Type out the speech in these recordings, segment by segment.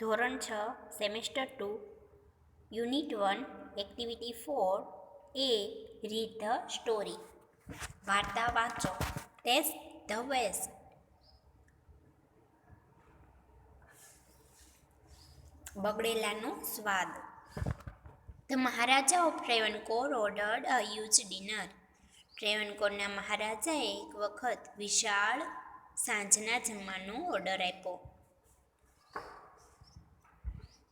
ધોરણ 6 semester 2 unit 1 activity 4 A read the story. વાર્તા વાંચો. Taste the waste. બગડેલાનો સ્વાદ. The Maharaja of Travancore ordered a huge dinner. ટ્રેવનકોરના મહારાજાએ એક વખત વિશાળ સાંજના જમવાનો ઓર્ડર આપ્યો.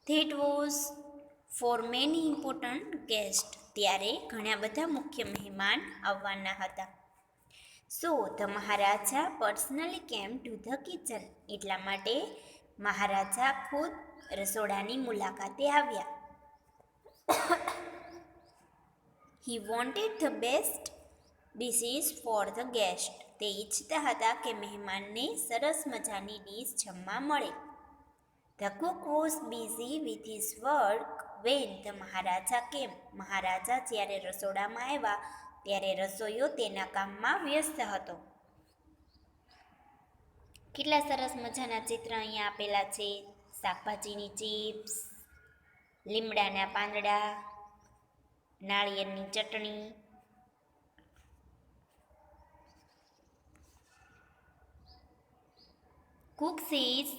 That was for many important guest. ત્યારે ઘણા બધા મુખ્ય મહેમાન આવવાના હતા. So the Maharaja personally came to the kitchen. એટલા માટે મહારાજા ખુદ રસોડાની મુલાકાતે આવ્યા. He wanted the best dishes for the guest. તે ઈચ્છતા હતા કે મહેમાનને સરસ મજાની ડીશ જમવા મળે. The cook was busy with his work when the Maharaja came. મહારાજા જ્યારે રસોડામાં આવ્યા ત્યારે રસોઈયો તેના કામમાં વ્યસ્ત હતો. કેટલા સરસ મજાના ચિત્ર અહીંયા આપેલા છે. શાકભાજીની ચિપ્સ, લીમડાના પાંદડા, નાળિયેરની ચટણી. Cook says,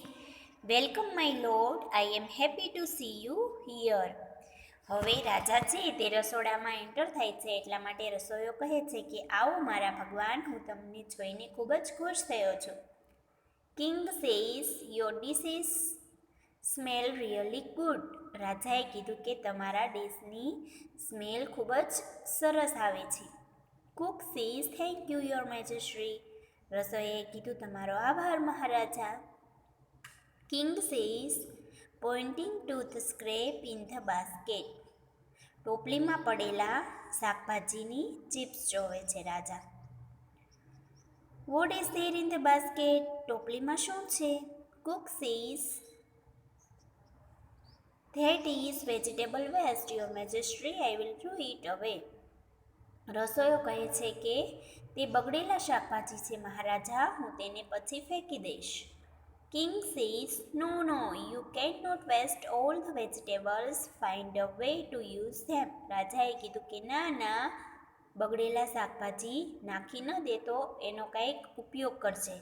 welcome my lord, I am happy to C you hear. હવે રાજા છે તે રસોડામાં એન્ટર થાય છે એટલા માટે રસોઈયો કહે છે કે આવો મારા ભગવાન, હું તમને જોઈને ખૂબ જ ખુશ થયો છું. King says, your dishes smell really good. રાજાએ કીધું કે તમારા ડીશની સ્મેલ ખૂબ જ સરસ આવે છે. Cook says, thank you your majesty. રસોઈયાએ કીધું તમારો આભાર મહારાજા. King says, pointing to the scrap in the basket. ટોપલીમાં પડેલા શાકભાજીની ચિપ્સ જોવે છે રાજા. What is there in the basket. ટોપલીમાં શું છે? Cook says, that is vegetable waste your majesty, I will throw it away. રસોઈયો કહે છે કે તે બગડેલા શાકભાજી છે મહારાજા, હું તેને પછી ફેંકી દઈશ. King says, no no, you can not waste all the vegetables, find a way to use them. રાજાએ કીધું કે ના ના, બગડેલા શાકભાજી નાખી ન દેતો, એનો કંઈક ઉપયોગ કરજે.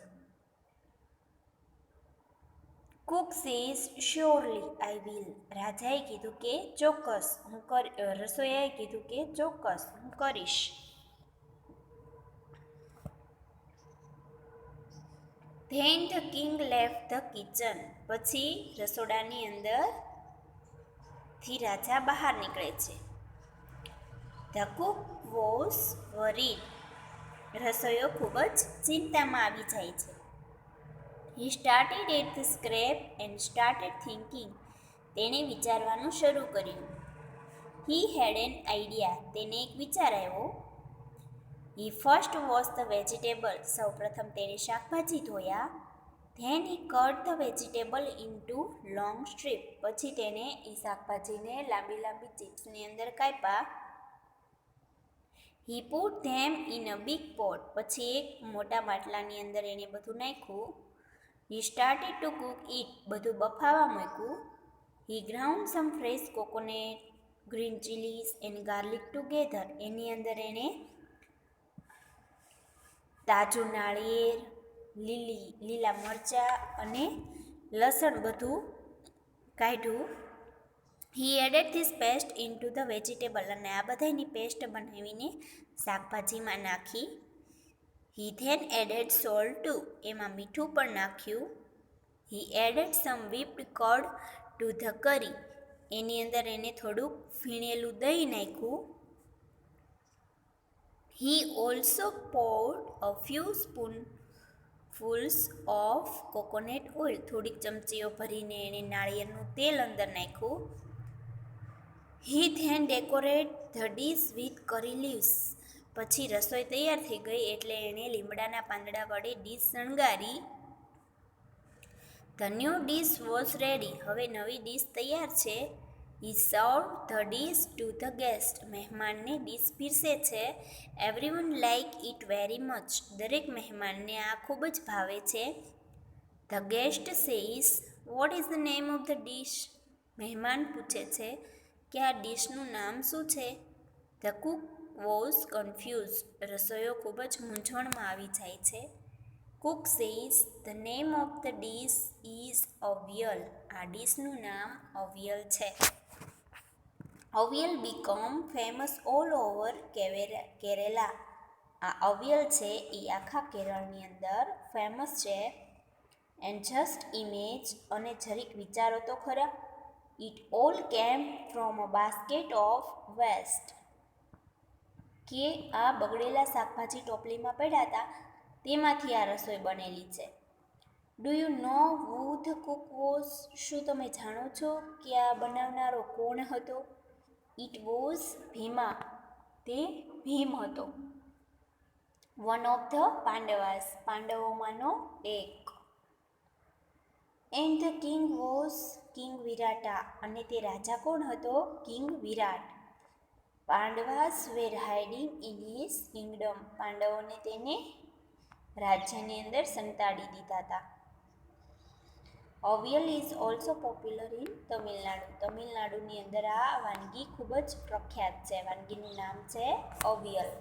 Cook says, surely I will. રાજાએ કીધું કે ચોક્કસ રસોઈયાએ કીધું કે ચોક્કસ હું કરીશ. Then the king left the kitchen. પછી રસોડાની અંદરથી રાજા બહાર નીકળે છે. The cook was worried. રસોઈયો ખૂબ જ ચિંતામાં આવી જાય છે. He started at the scrap and started thinking. તેણે વિચારવાનું શરૂ કર્યું. He had an idea. તેને એક વિચાર આવ્યો. He first wash the vegetable. સૌ પ્રથમ તેણે શાકભાજી ધોયા. Then he cut the vegetable into long strip. પછી તેણે એ શાકભાજીને લાંબી લાંબી ચિપ્સની અંદર કાપ્યા. He put them in a big pot. પછી એક મોટા માટલાની અંદર એણે બધું નાખ્યું. He started to cook it. બધું બફાવા મૂક્યું. He ground some fresh coconut, green chillies and garlic together. એની અંદર એણે તાજું નાળિયેર, લીલા મરચાં અને લસણ બધું કાઢ્યું. He added this paste into the vegetable. અને આ બધાની પેસ્ટ બનાવીને શાકભાજીમાં નાખી. He then added salt too. એમાં મીઠું પણ નાખ્યું. He added some whipped curd to the curry. એની અંદર એને થોડુંક ફીણેલું દહીં નાખ્યું. He also poured a few spoonfuls of coconut oil. થોડીક ચમચીઓ ભરીને એણે નાળિયેરનું તેલ અંદર નાખ્યું. He then decorate the dish with curry leaves. પછી રસોઈ તૈયાર થઈ ગઈ એટલે એણે લીમડાના પાંદડા વડે ડીશ શણગારી. The new dish was ready. હવે નવી ડીશ તૈયાર છે. He serve the dish to the guest. મહેમાનને ડીશ પીરસે છે. Everyone like it very much. દરેક મહેમાનને આ ખૂબ જ ભાવે છે. The guest says, what is the name of the dish? મહેમાન પૂછે છે કે આ ડિશનું નામ શું છે? The cook was confuse. રસોઈયો ખૂબ જ મૂંઝવણમાં આવી જાય છે. Cook says the name of the dish is avial. આ ડિશનું નામ અવિયલ છે. Avial become famous all over Kerala. આ અવિયલ છે એ આખા કેરળની અંદર ફેમસ છે. એન્ડ જસ્ટ ઇમેજ, અને જરીક વિચારો તો ખરા, it all came from a basket of waste. કે આ બગડેલા શાકભાજી ટોપલીમાં પડ્યા હતા તેમાંથી આ રસોઈ બનેલી છે. Do you know who the cook was? શું તમે જાણો છો કે આ બનાવનારો કોણ હતો? It was Bhima. તે ભીમ હતો. One of the Pandavas. પાંડવોમાંનો એક. And the king was king Virata. અને તે રાજા કોણ હતો? King Virat. Pandavas were hiding in his kingdom. પાંડવોને તેને રાજ્યની અંદર સંતાડી દીધા હતા. Avial is also popular in Tamil Nadu. તમિલનાડુની અંદર આ વાનગી ખૂબ જ પ્રખ્યાત છે. વાનગીનું નામ છે અવિયલ.